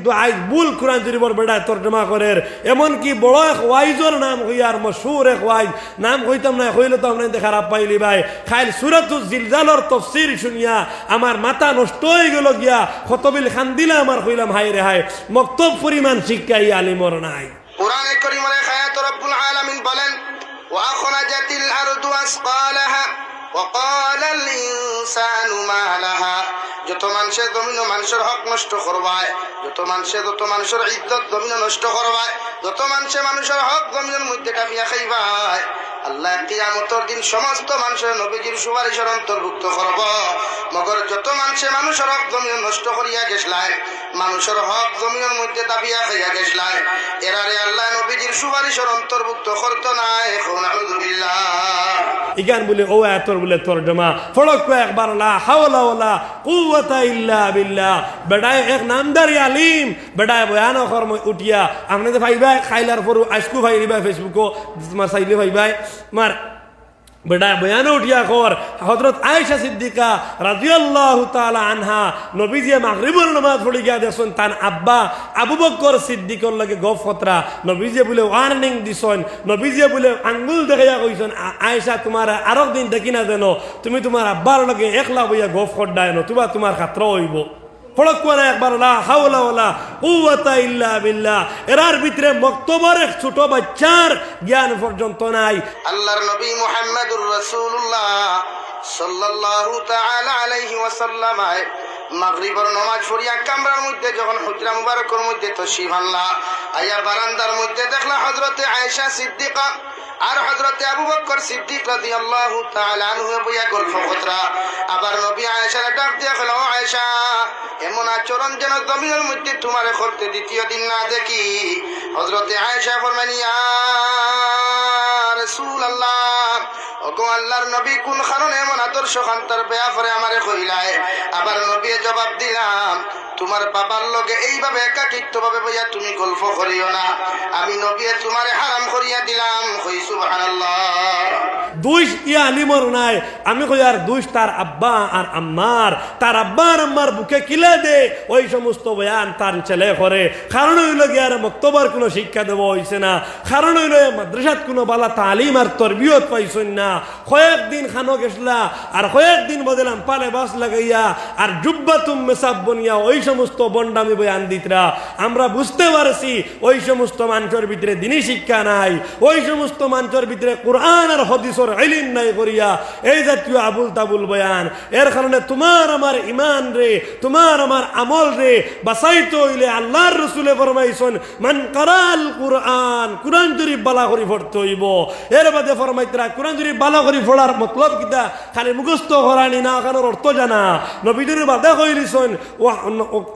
কিন্তু আজ ভুল কোরআন শরীফের বেড়ায় তর্জমা করে এমনকি বড় এক ওয়াইজর নাম হইয়ার মশহুর এক ওয়াইজ নাম হইতাম না হইলে তো আমরা খারাপ পাইলি ভাই খাইল সূরাতুল জিলজালর তাফসীর শুনিয়া আমার মাথা নষ্ট হয়ে গেল গিয়া খতবিল খান্দিলা আমার কইলাম হায় রে হায় মক্তব পরিমাণ শিক্ষা এই আলিমর নাই। কোরআনে কারীমের আয়াত রব্বুল আলামিন বলেন ওয়া খরাজাতিল আরদু আসকালাহা ওয়া ক্বালাল ইনসানু মা লাহা। যত মানুষের জমিন মানুষের হক নষ্ট করবায়, যত মানুষের ইজ্জত জমিন নষ্ট করবায়, যত মানুষের হক জমিনের মধ্যে ডাবিয়া খাইবায়, আল্লাহ কিয়ামতের দিন সমস্ত মানুষের নবীজির সুপারিশের অন্তর্ভুক্ত করব। মগর যত মানুষের হক জমিন নষ্ট করিয়া গেছলাই, মানুষের হক জমিনের মধ্যে দাবিয়া খাইয়া গেছলাই, এরারে আল্লাহ নবীজির সুপারিশের অন্তর্ভুক্ত করতো না। এখন আলহামদুলিল্লাহ ইগান বলে ও এতর বলে তর্জমা ফড়ক একবার লা হাওলা ওয়ালা কুওয়াতা ইল্লা বিল্লাহ। বেড়ায় এক নামদারি আলিম বেড়ায় বয়ান কর্ম উঠিয়া আপনি তো ভাইবাই খাইলার পর আজকু ভাইবা ফেসবুকও তোমার চাইলে ভাইবাই মার বেটা বয়ানে উঠিয়া কর হযরত আয়েশা সিদ্দিকা রাদিয়াল্লাহু তাআলা আনহা নবীজি মাগরিবের নামাজ পড়ি গিয়া দেখছেন তার আব্বা আবু বকর সিদ্দিকর লাগে গফ খতরা নবীজি বলে ওয়ার্নিং দিছেন, নবীজি বলে আঙ্গুল দেখাইয়া কইছেন আয়েশা তোমার আরো দিন দেখি না যেন তুমি তোমার আব্বার লগে একলা বইয়া গফ খড্ডায় নতুবা তোমার খাতরা হইব। ফড়ক করে একবার লা হাওলা ওয়ালা কুওয়াতা ইল্লা বিল্লাহ। এরার ভিতরে মক্তবর এক ছোট বাচ্চার জ্ঞান পর্যন্ত নাই। আল্লাহর নবী মুহাম্মদুর রাসূলুল্লাহ সাল্লাল্লাহু তাআলা আলাইহি ওয়াসাল্লাম মাগরিবের নামাজ পড়িয়া কামরার মধ্যে যখন হুজরা মুবারকের মধ্যে তশরিফ আনলা, আয়া বারান্দার মধ্যে দেখলা হযরতে আয়েশা সিদ্দিকা আর হযরতে আবু বকর সিদ্দিক রাদিয়াল্লাহু তাআলা আনহু বইয়া গল্প কথা। আবার নবী আয়েশার ডাক দিয়া কইল, ও আয়েশা এমন আচরণ যেন জমিনের মধ্যে তোমারে করতে দ্বিতীয় দিন না দেখি। হযরতে আয়েশা ফরমালেন, ইয়া রাসূলুল্লাহ, ওগো আল্লাহর নবী কোন কারণে এমন আদর্শ খান্তার ব্যাপারে আমারে কইলায়? আবার নবী জবাব দিলাম, তোমার বাবার লগে এইভাবে একাকিত্ব ভাবে বইয়া তুমি গল্প করিও না, আমি নবী তোমারে হারাম করিয়া দিলাম। কই সুবহানাল্লাহ। দুইশ ইয়া আলিমর নাই, আমি কই আর দুইশ তার আব্বা আর আম্মার। তার আব্বা আর আম্মার বুকে কিলে দে ওই সমস্ত বয়ান তার ছেলে করে। কারণ হইল গিয়ার মক্তবার কোনো শিক্ষা দেওয়া হয়েছে না, কারণ হইল মাদ্রাসাত কোনো বালা তালিম আর তরবিয়ত পাইছেন না। কয়েকদিন খানো গেছলা আর কয়েকদিন বদলাম পালে বাস লাগাইয়া আর জুব্বাতুম মেসাব বনিয়া ওই সমস্ত বন্ডামি বয়ান দিতরা। আমরা বুঝতে পারছি ওই সমস্ত মানুষের ভিতরে দিনী শিক্ষা নাই, ওই সমস্ত মানুষের ভিতরে কোরআন আর হাদিসের ইলম নাই করিয়া এই জাতীয় আবুল তাবুল বয়ান। এর কারণে তোমার আমার ঈমান রে, তোমার আমার আমল রে বাঁচাইতে হইলে আল্লাহর রাসূলে ফরমাইছেন মান কারাল কুরআন, কুরআন শরীফ বালা করে পড়তে হইব। এর বাদে ফরমাইতরা কুরআন শরীফ বালা করে পড়ার মতলব কিতা? খালি মুখস্থ করানি না, কারণ অর্থ জানা। নবীজির বাদে কইলিছেন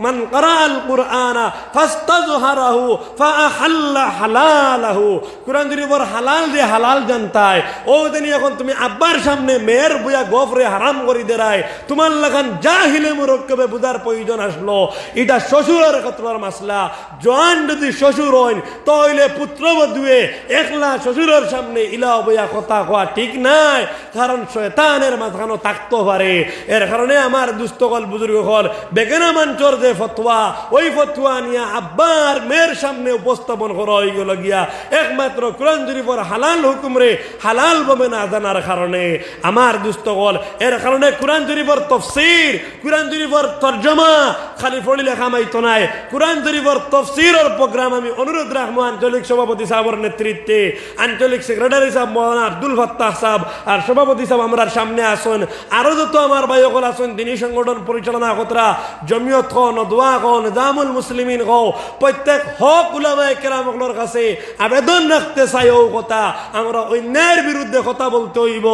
মান কারাল কুরআনা ফাস্তাযহারাহু ফাআহাল্লা হালালাহু। কুরআন শরীফের হালাল যে হালাল জানতায় ও দিন এখন তুমি আব্বার সামনে মেয়ের বইয়া গফরে হারাম করি দেরায় তোমার লাগান জাহিলে মুরক্কবে বুঝার প্রয়োজন আসলো। এটা শ্বশুরের ক্ষেত্রের মাসলা। জোয়ান যদি শ্বশুর হইন তাহলে পুত্রবধূয়ে একলা শ্বশুরের সামনে ইলা বইয়া কথা কোয়া ঠিক নাই, কারণ শয়তানের মাঝখানো থাকতে পারে। এর কারণে আমার দুস্থকল বুজুর্গ হল বেগেনা মাঞ্চর যে ফতোয়া ওই ফতোয়া নিয়ে আব্বার মেয়ের সামনে উপস্থাপন করা হয়ে গেল গিয়া একমাত্র কোরআন শরীফের হালাল হুকুম রে হালাল ভাবে না জানার কারণে। আমার দুস্থকল এর কারণে কোরআন শরীফের তাফসীর, কোরআন শরীফের তরজমা খালি পড়ি লেখা মাইতো নাই। কোরআন শরীফের তাফসীরের প্রোগ্রাম আমি অনুরোধ রাখবো আঞ্চলিক সভাপতি সাহেবের নেতৃত্বে, আঞ্চলিক সেক্রেটারি সাহেব মৌলানা আব্দুল ফাত্তাহ সাহেব আর সভাপতি সাহেব আমরা সামনে আসুন। আরো যত আমার ভাই সকল আসুন দিনী সংগঠন পরিচালনা কতরা জমিয়ত হো, নদওয়া হো, নিজামুল মুসলিমিন হো, প্রত্যেক হক উলামায়ে কেরামগুলোর কাছে আবেদন রাখতে চাই ও কথা আমরা অন্যায়ের বিরুদ্ধে কথা বলতে হইব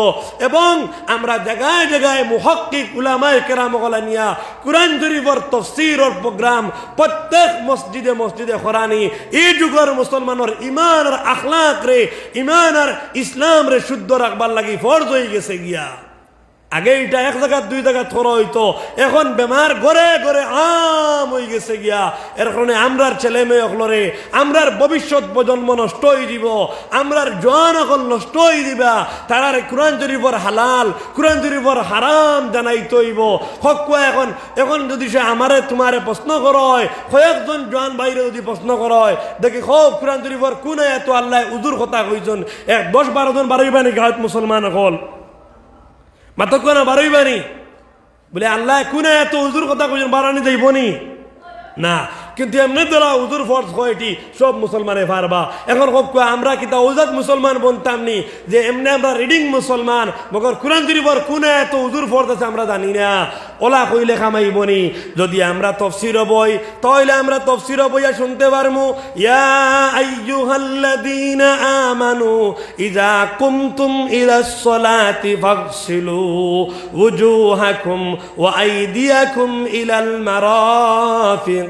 এবং আমরা জায়গায় জায়গায় মুহাক্কিক উলামায়ে কেরামগুলা নিয়া কুরআন শরীফের তাফসীরের প্রোগ্রাম প্রত্যেক মসজিদে মসজিদে করানি। এই যুগের মুসলমানের ঈমান আর আখলাক রে, ঈমান আর ইসলাম রে শুদ্ধ রাখবার লাগি ফরজ হয়ে গেছে গিয়া। আগে এটা এক জায়গা দুই জায়গা থর হইতো, এখন বেমার ঘরে ঘরে আম হয়ে গেছে গিয়া। এর কারণে আমরার ছেলে মেয়ে অকলরে আমরার ভবিষ্যৎ প্রজন্ম নষ্ট হয়ে দিব, আমরার জোয়ান অকল নষ্ট হয়ে দিবা। তারার কোরআন শরীফের হালাল কোরআন শরীফের হারাম জানাইতে হইব। হকুয়া এখন এখন যদি সে আমারে তোমারে প্রশ্ন করয়, কয়েকজন জোয়ান বাইরে যদি প্রশ্ন করয়, দেখি খুব কোরআন শরীফের কোন এত আল্লাহ উজুর কথা কইছেন, 10-12 জন বারোইবা নাকি গাঁত মুসলমান অকল মাত্র কোন বারোইবানি বলে আল্লাহ কোন এত উজুর কথা কইছেন বারানি যাইবনি না। কিন্তু এমনি ধরা উজুর ফর্জ কয়টি সব মুসলমানে পারবা। এখন খুব আমরা কিতা ওজাত মুসলমান বলতাম নি যে এমনি আমরা রিডিং মুসলমান, মগর কোরআন শরীফের কোন এত উজুর ফর্জ আছে আমরা জানি না। ওলা কইলে খামাইবনি। যদি আমরা তফসির বই তাহলে আমরা তফসির বইয়া শুনতে পারমু, ইয়া আইয়ুহাল্লাযীনা আমানু ইযা কুমতুম ইলাস সালাতি ফাগসিলু ওয়ুজুহাকুম ওয়া আইদিয়াকুম ইলাল মারাফিক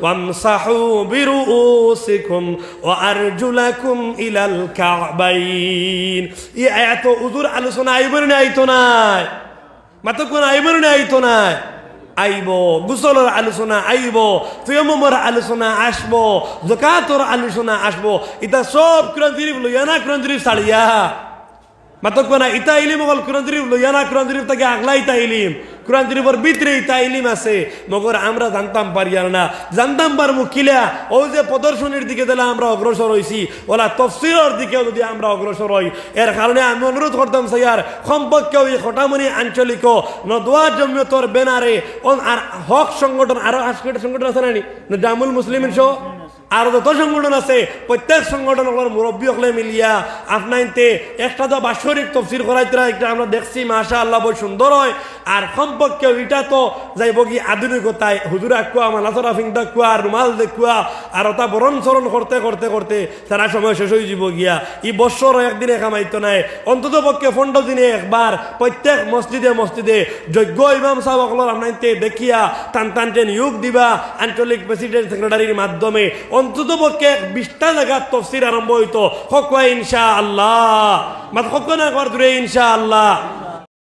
وامسحوا برؤوسكم وارجلكم الى الكعبين। এই আয়াত উযুর আলোচনা আইবর না আইতো না, মাত্র কোন আইবর না আইতো না, আইব গোসলের আলোচনা আইব, তায়াম্মুমের আলোচনা আসবো, যাকাতের আলোচনা আসবো। এটা সব কোরআন শরীফ লইয়া না কোরআন শরীফ ছাড়িয়া মাত্র কোন ইতা ইলিম হল কোরআন শরীফ লইয়া না কোরআন শরীফ থেকে আগলা ইতা ইলিম, কোরআন শরীফের ভিতরে ইতা ইলিম আছে, মগর আমরা জানতাম পারিয়ার না। জানতাম পারমু কিলা ও যে প্রদর্শনীর দিকে দিলে আমরা অগ্রসর হইছি, ওলা তফসিরের দিকে যদি আমরা অগ্রসর হই। এর কারণে আমি অনুরোধ করতাম স্যার সম্পর্কে ওই খটামনি আঞ্চলিক নদওয়া জমিয়তর বেনারে আর হক সংগঠন আরো সংগঠন আছে না জামুল মুসলিমিন সহ আর যত সংগঠন আছে প্রত্যেক সংগঠনের মুরব্বী হলে মিলিয়া আপনাইতে একটা তো বাৎসরিক তফসির করাইতে একটা আমরা দেখছি মাশাআল্লাহ বহু সুন্দর হয়। আর সম্পর্কে এটা তো যাইব কি আধুনিকতায় হুজুর আকুয়া মালাসরা ফিংটা কুয়া রুমাল দেখুয়া আর ওটা বরণ চরণ করতে করতে করতে সারা সময় শেষ হয়ে যাব গিয়া। ই বৎসর একদিনে কামাইতো নাই, অন্তত পক্ষে 15 দিনে একবার প্রত্যেক মসজিদে মসজিদে যোগ্য ইমাম সাহেব সকলের আপনাইতে দেখিয়া টান টানটে নিয়োগ দিবা আঞ্চলিক প্রেসিডেন্ট সেক্রেটারির মাধ্যমে। অন্তত পক্ষে 20টা জায়গার তফসির আরম্ভ হইতো। হকুয়া ইনশাআল্লাহ মাত হক না কর দূরে ইনশাআল্লাহ।